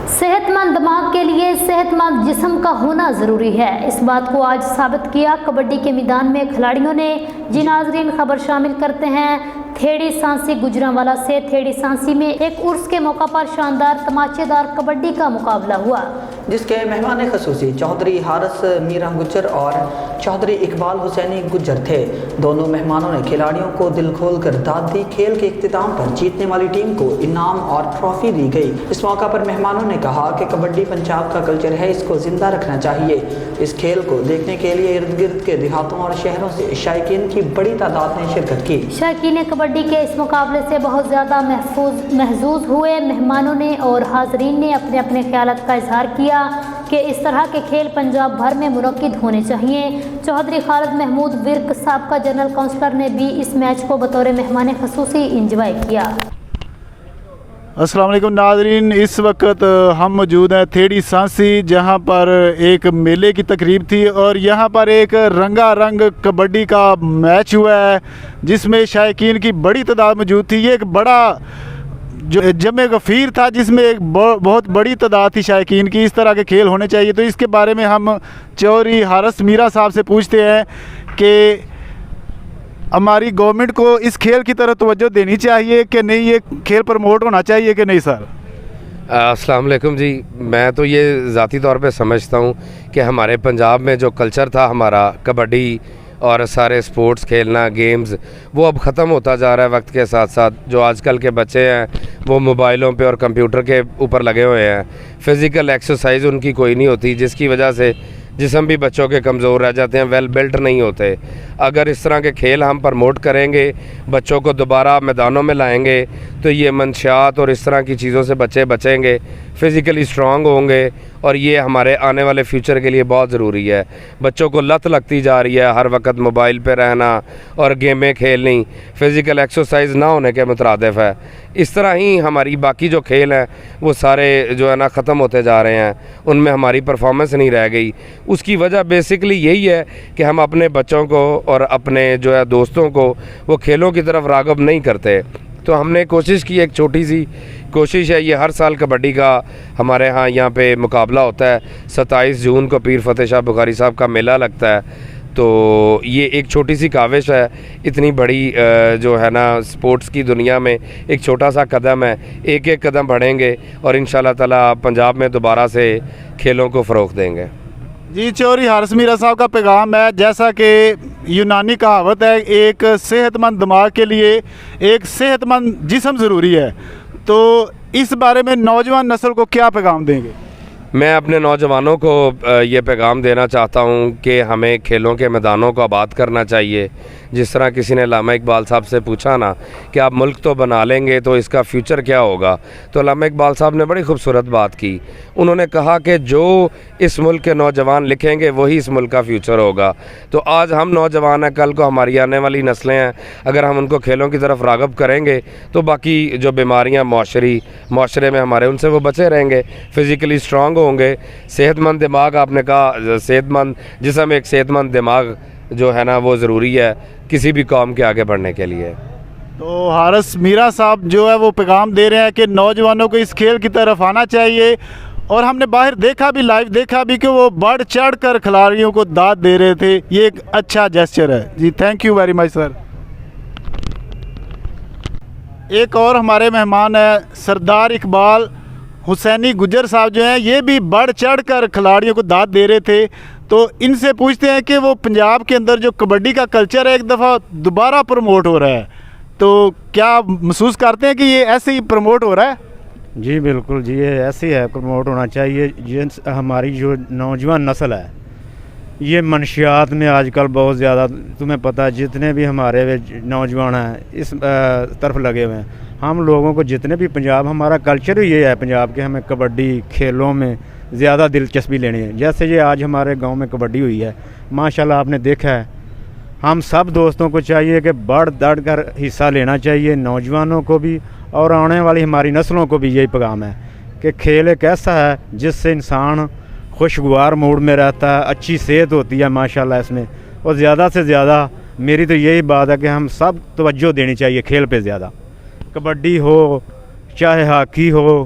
صحت مند دماغ کے لیے صحت مند جسم کا ہونا ضروری ہے، اس بات کو آج ثابت کیا کبڈی کے میدان میں کھلاڑیوں نے۔ جی ناظرین، خبر شامل کرتے ہیں تھیڑی سانسی گجرانوالا سے۔ تھیڑی سانسی میں ایک عرس کے موقع پر شاندار تماچے دار کبڈی کا مقابلہ ہوا، جس کے مہمان خصوصی چودھری حارث میرا گجر اور چودھری اقبال حسینی گجر تھے۔ دونوں مہمانوں نے کھلاڑیوں کو دل کھول کر داد دی۔ کھیل کے اختتام پر جیتنے والی ٹیم کو انعام اور ٹرافی دی گئی۔ اس موقع پر مہمانوں نے کہا کہ کبڈی پنجاب کا کلچر ہے، اس کو زندہ رکھنا چاہیے۔ اس کھیل کو دیکھنے کے لیے ارد گرد کے دیہاتوں اور شہروں سے شائقین کی بڑی تعداد نے شرکت کی۔ شائقین کبڈی کے اس مقابلے سے بہت زیادہ محظوظ ہوئے۔ مہمانوں نے اور حاضرین نے اپنے اپنے خیالات کا اظہار کیا کہ اس طرح کے کھیل پنجاب بھر میں منعقد ہونے چاہیے۔ چودھری خالد محمود ورک سابقہ جنرل کونسلر نے بھی اس میچ کو بطور مہمان خصوصی انجوائے کیا۔ السلام علیکم ناظرین، اس وقت ہم موجود ہیں تھیڑی سانسی، جہاں پر ایک میلے کی تقریب تھی اور یہاں پر ایک رنگا رنگ کبڈی کا میچ ہوا ہے جس میں شائقین کی بڑی تعداد موجود تھی۔ یہ ایک بڑا جمع غفیر تھا جس میں ایک بہت بڑی تعداد تھی شائقین کی۔ اس طرح کے کھیل ہونے چاہیے، تو اس کے بارے میں ہم چودھری حارث میرا صاحب سے پوچھتے ہیں کہ ہماری گورنمنٹ کو اس کھیل کی طرف توجہ دینی چاہیے کہ نہیں، یہ کھیل پروموٹ ہونا چاہیے کہ نہیں سر؟ السلام علیکم جی، میں تو یہ ذاتی طور پہ سمجھتا ہوں کہ ہمارے پنجاب میں جو کلچر تھا ہمارا کبڈی اور سارے سپورٹس کھیلنا، گیمز، وہ اب ختم ہوتا جا رہا ہے وقت کے ساتھ ساتھ۔ جو آج کل کے بچے ہیں وہ موبائلوں پہ اور کمپیوٹر کے اوپر لگے ہوئے ہیں، فزیکل ایکسرسائز ان کی کوئی نہیں ہوتی، جس کی وجہ سے جسم بھی بچوں کے کمزور رہ جاتے ہیں، ویل بلٹ نہیں ہوتے۔ اگر اس طرح کے کھیل ہم پروموٹ کریں گے، بچوں کو دوبارہ میدانوں میں لائیں گے، تو یہ منشیات اور اس طرح کی چیزوں سے بچے بچیں گے، فزیکلی اسٹرانگ ہوں گے، اور یہ ہمارے آنے والے فیوچر کے لیے بہت ضروری ہے۔ بچوں کو لت لگتی جا رہی ہے، ہر وقت موبائل پہ رہنا اور گیمیں کھیلنی، فزیکل ایکسرسائز نہ ہونے کے مترادف ہے۔ اس طرح ہی ہماری باقی جو کھیل ہیں وہ سارے جو ہے نا ختم ہوتے جا رہے ہیں، ان میں ہماری پرفارمنس نہیں رہ گئی۔ اس کی وجہ بیسکلی یہی ہے کہ ہم اپنے بچوں کو اور اپنے جو ہے دوستوں کو وہ کھیلوں کی طرف راغب نہیں کرتے۔ تو ہم نے کوشش کی، ایک چھوٹی سی کوشش ہے، یہ ہر سال کبڈی کا ہمارے ہاں یہاں پہ مقابلہ ہوتا ہے۔ 27 جون کو پیر فتح شاہ بخاری صاحب کا میلہ لگتا ہے، تو یہ ایک چھوٹی سی کاوش ہے، اتنی بڑی جو ہے نا سپورٹس کی دنیا میں ایک چھوٹا سا قدم ہے، ایک ایک قدم بڑھیں گے اور انشاءاللہ تعالی پنجاب میں دوبارہ سے کھیلوں کو فروغ دیں گے۔ جی، چودھری حارث میرا صاحب کا پیغام ہے، جیسا کہ یونانی کہاوت ہے، ایک صحت مند دماغ کے لیے ایک صحت مند جسم ضروری ہے، تو اس بارے میں نوجوان نسل کو کیا پیغام دیں گے؟ میں اپنے نوجوانوں کو یہ پیغام دینا چاہتا ہوں کہ ہمیں کھیلوں کے میدانوں کو آباد کرنا چاہیے۔ جس طرح کسی نے علامہ اقبال صاحب سے پوچھا نا کہ آپ ملک تو بنا لیں گے تو اس کا فیوچر کیا ہوگا، تو علامہ اقبال صاحب نے بڑی خوبصورت بات کی۔ انہوں نے کہا کہ جو اس ملک کے نوجوان لکھیں گے وہی اس ملک کا فیوچر ہوگا۔ تو آج ہم نوجوان ہیں، کل کو ہماری آنے والی نسلیں ہیں، اگر ہم ان کو کھیلوں کی طرف راغب کریں گے تو باقی جو بیماریاں معاشرے میں ہمارے، ان سے وہ بچے رہیں گے، فزیکلی اسٹرانگ ہوں گے۔ صحت مند دماغ، آپ نے کہا صحت مند جسم ایک صحت مند دماغ جو ہے نا وہ ضروری ہے کسی بھی قوم کے آگے بڑھنے کے لیے۔ تو حارث میرا صاحب جو ہے وہ پیغام دے رہے ہیں کہ نوجوانوں کو اس کھیل کی طرف آنا چاہیے، اور ہم نے باہر دیکھا بھی، لائیو دیکھا بھی کہ وہ بڑھ چڑھ کر کھلاڑیوں کو داد دے رہے تھے۔ یہ ایک اچھا جیسچر ہے جی، تھینک یو ویری مچ سر۔ ایک اور ہمارے مہمان ہیں سردار اقبال حسینی گجر صاحب، جو ہیں یہ بھی بڑھ چڑھ کر کھلاڑیوں کو داد دے رہے تھے، تو ان سے پوچھتے ہیں کہ وہ پنجاب کے اندر جو کبڈی کا کلچر ہے ایک دفعہ دوبارہ پروموٹ ہو رہا ہے، تو کیا محسوس کرتے ہیں کہ یہ ایسے ہی پروموٹ ہو رہا ہے؟ جی بالکل جی، یہ ایسے ہی ہے، پروموٹ ہونا چاہیے۔ ہماری جو نوجوان نسل ہے یہ منشیات میں آج کل بہت زیادہ، تمہیں پتہ ہے جتنے بھی ہمارے نوجوان ہیں اس طرف لگے ہوئے ہیں۔ ہم لوگوں کو جتنے بھی پنجاب، ہمارا کلچر ہی یہ ہے پنجاب کے، ہمیں کبڈی کھیلوں میں زیادہ دلچسپی لینی ہے۔ جیسے یہ آج ہمارے گاؤں میں کبڈی ہوئی ہے، ماشاءاللہ آپ نے دیکھا ہے، ہم سب دوستوں کو چاہیے کہ بڑھ چڑھ کر حصہ لینا چاہیے، نوجوانوں کو بھی اور آنے والی ہماری نسلوں کو بھی یہی پیغام ہے کہ کھیل ایک ایسا ہے جس سے انسان خوشگوار موڈ میں رہتا ہے، اچھی صحت ہوتی ہے ماشاءاللہ اس میں، اور زیادہ سے زیادہ میری تو یہی بات ہے کہ ہم سب توجہ دینی چاہیے کھیل پہ زیادہ، کبڈی ہو چاہے ہاکی ہو